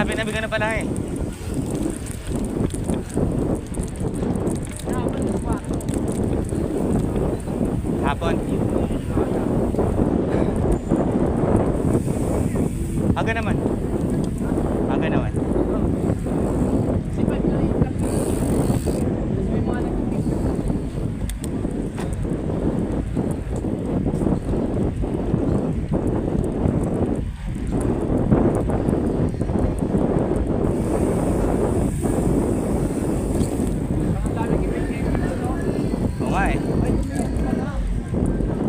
sabi na bigyan na pala eh. Hapon. Aga naman. Aga naman. Oo nga eh.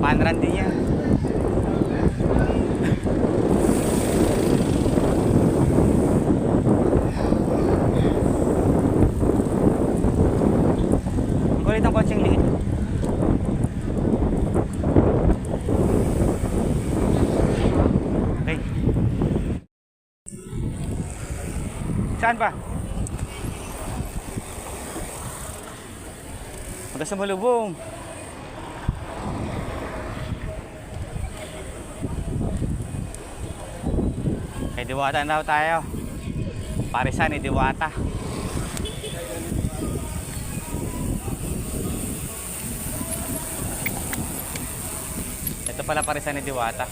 Panran din yan. Ang kulit ang kotseng liit. Okay. Saan pa? Hanggang sa Malubong. Kay Diwata na tayo. Parisan ni Diwata. Ito pala parisan ni Diwata.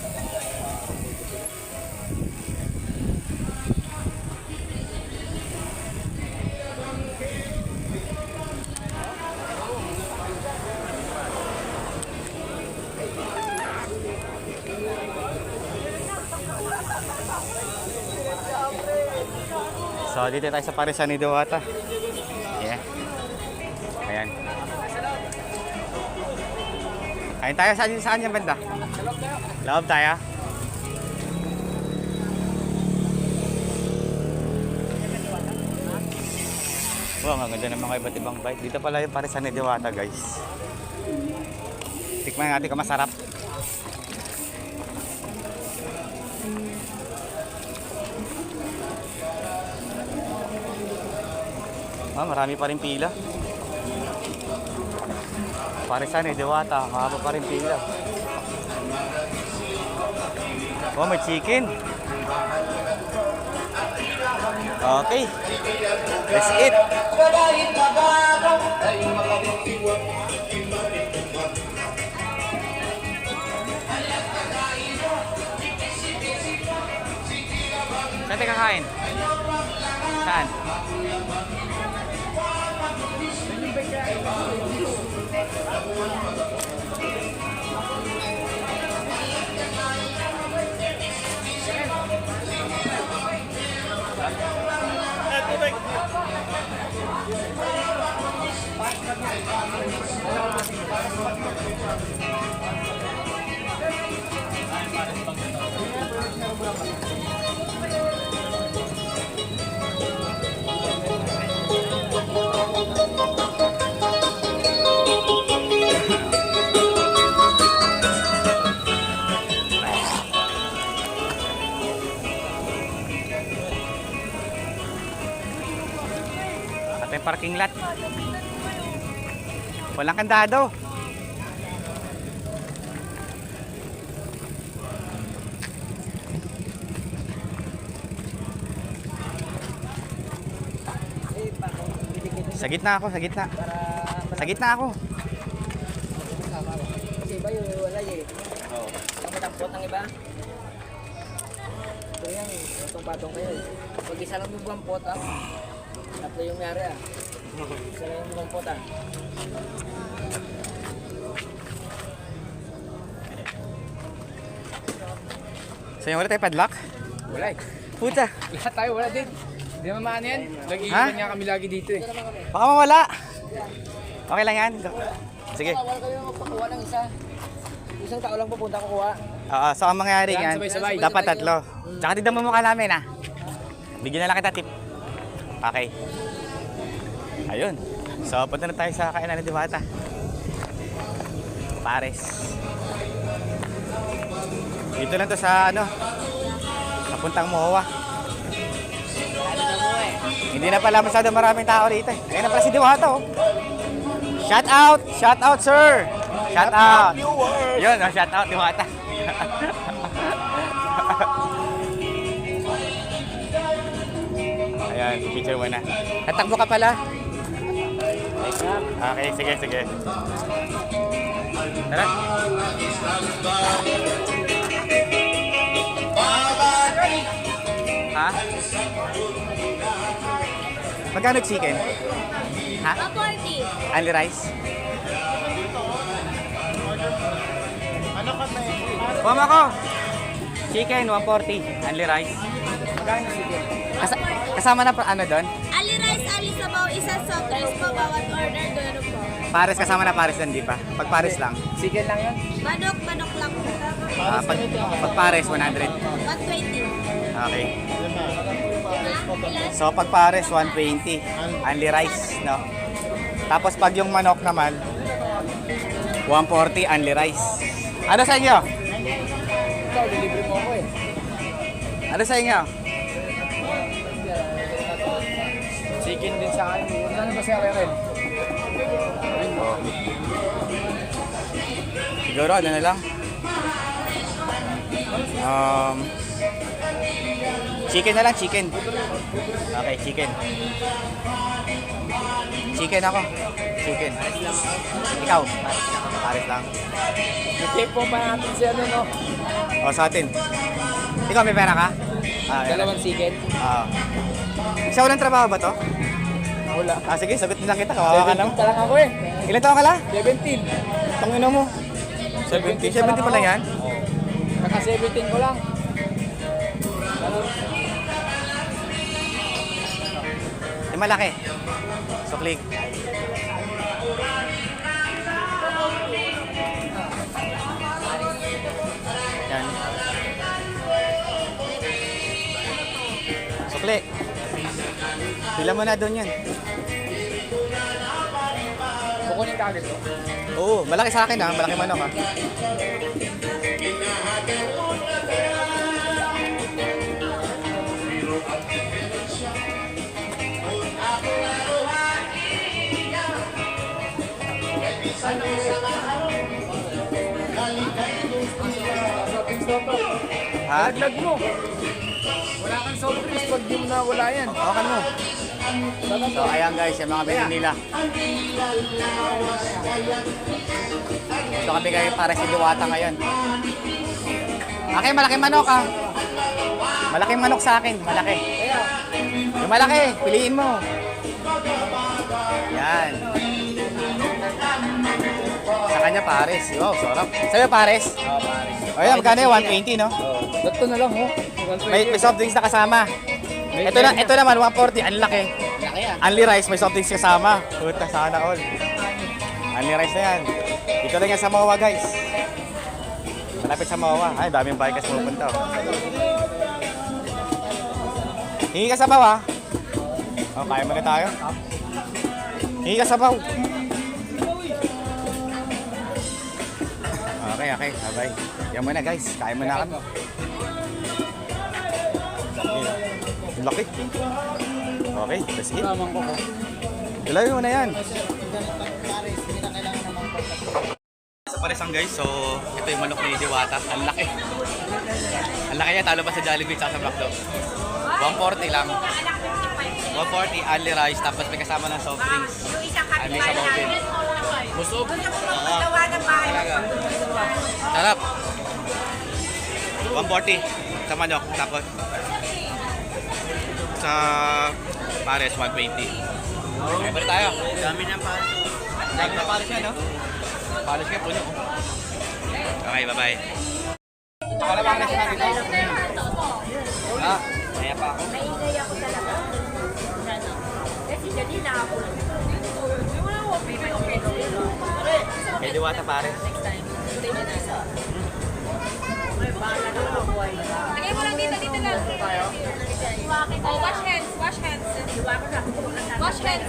So dito tayo sa parisan ni Diwata. Yeah. Ayan. Kain tayo saan yung banda? Loob tayo. Wow, ang ganda ng mga iba't ibang bite. Dito pala yung parisan ni Diwata, guys. Tikman natin kung masarap. Marami pa rin pila. Parisan ni Diwata, mahaba pa rin pila. Oh, may chicken. Okay. Let's eat. Saan tayo kakain? Saan? Ito yung parking lot. Walang kandado. Sa gitna ako, sa gitna. Sa gitna ako. Kasi iba yung wala eh. Oo. Ang matampot ng iba. Ito yan, itong patong kayo eh. Pag isa lang yung buwampot ah. Tatlo yung mayari ah. Isa lang yung buwampot ah. Sa'yo wala tayo padlock? Wala eh. Puta. Lahat tayo wala din. Hindi naman maano yan. Nag-iiwan nga kami lagi dito eh. Baka mawala. Okay lang yan. Sige. Wala kayo magpakuha ng isa. Isang tao lang pupunta kukuha. Oo, so ang mangyayari Yan, yan, sabay-sabay. dapat tatlo. Tsaka tignan mo mukha namin ah. Bigyan na lang kita tip. Okay. Ayun. So punta na tayo sa kainan ni Diwata. Pares. Dito lang to sa ano, napuntang MOA. Hindi na pala masyado maraming tao dito eh. Ayun na pala si Diwata oh. Shout out sir. Shout out. Yun, oh, shout out Diwata. order mo na. Tatakbo ka pala. Okay, sige, sige. Tara. Ha? Magkano chicken? Ha? 140. Only rice? Mama ko! Chicken, 140. Only rice. Magkano chicken? Kasama na pa ano doon? Ali rice, ali sabaw, isa soft drinks po, bawat order, doon po. Pares, kasama na pares doon, di ba? Pag pares lang. Chicken lang yan? Manok, manok lang po. Pag pares, 100. 120. Okay. Ilan? So pag pares, 120. Only rice, no? Tapos pag yung manok naman, 140 only rice. Ano sa inyo? Ikaw, delivery mo ako eh. Ano sa inyo? Chicken din sa akin. Ano ba siya rin? Siguro ano na lang? Chicken na lang, chicken. Okay, chicken. Chicken ako. Chicken. Ikaw? Pares lang. Check po pa natin si ano, no? O, sa atin. Ikaw, may pera ka? Dalawang chicken. Isa walang trabaho ba to? Wala. Sige, sagot na lang kita. Kawawa ka naman. Pa lang ako eh. Ilan taon ka la? 17. Tangina mo. 70 pa lang yan? Kaka 17 ko lang. Yung malaki. Suklig. Yan. Sukli. Pila mo na doon yan. Kukunin ka agad to. Oo, malaki sa akin ha. Malaki manok ha. Ha? Laglag mo. Wala kang soft drinks pag di mo na wala yan. Hawakan mo. So, ayan guys, yung mga binili nila. Ito kami kayo para si Diwata ngayon. Okay, malaking manok ah. Malaking manok sa akin, malaki. Yung malaki, piliin mo. Yan. Sa kanya pares. Wow, sarap. Sa'yo pares? O yan, magkano yun? 120, no? Dato na lang, oh. May soft drinks na kasama. Ito naman, 140. Ang laki. Only rice, may soft drinks kasama. Puta, sana all. Only rice na yan. Dito lang yan sa Mawa, guys. Malapit sa Mawa. Ay, daming bikers pupunta. Oh. Hingi ka sa Mawa. Oh, kaya mo na tayo. Hingi ka sa Mawa. Okay. Bye-bye. Yan muna, guys. Kaya mo na kami. Laki. Okay, that's it. Ilagay mo na yan. Sa paresang guys, so ito yung manok ni Diwata. Ang laki. Ang laki niya, talo pa sa Jollibee at sa McDo. 140 lang. 140 only rice, tapos may kasama ng soft drinks. Only sa mountain. Busog. Sarap. 140 sa manok, tapos sa pares 120. Okay, balik tayo. Dami niyang pares. Dami na pares yan, no? Pares kayo, puno. Okay, bye-bye. Ako na pares natin ito. Kaya pa ako. Maingay ako talaga. Kasi jadi na ako. Kay Diwata pares. Lagay mo lang dito lang. Oh, wash hands. Wash hands. Wash hands.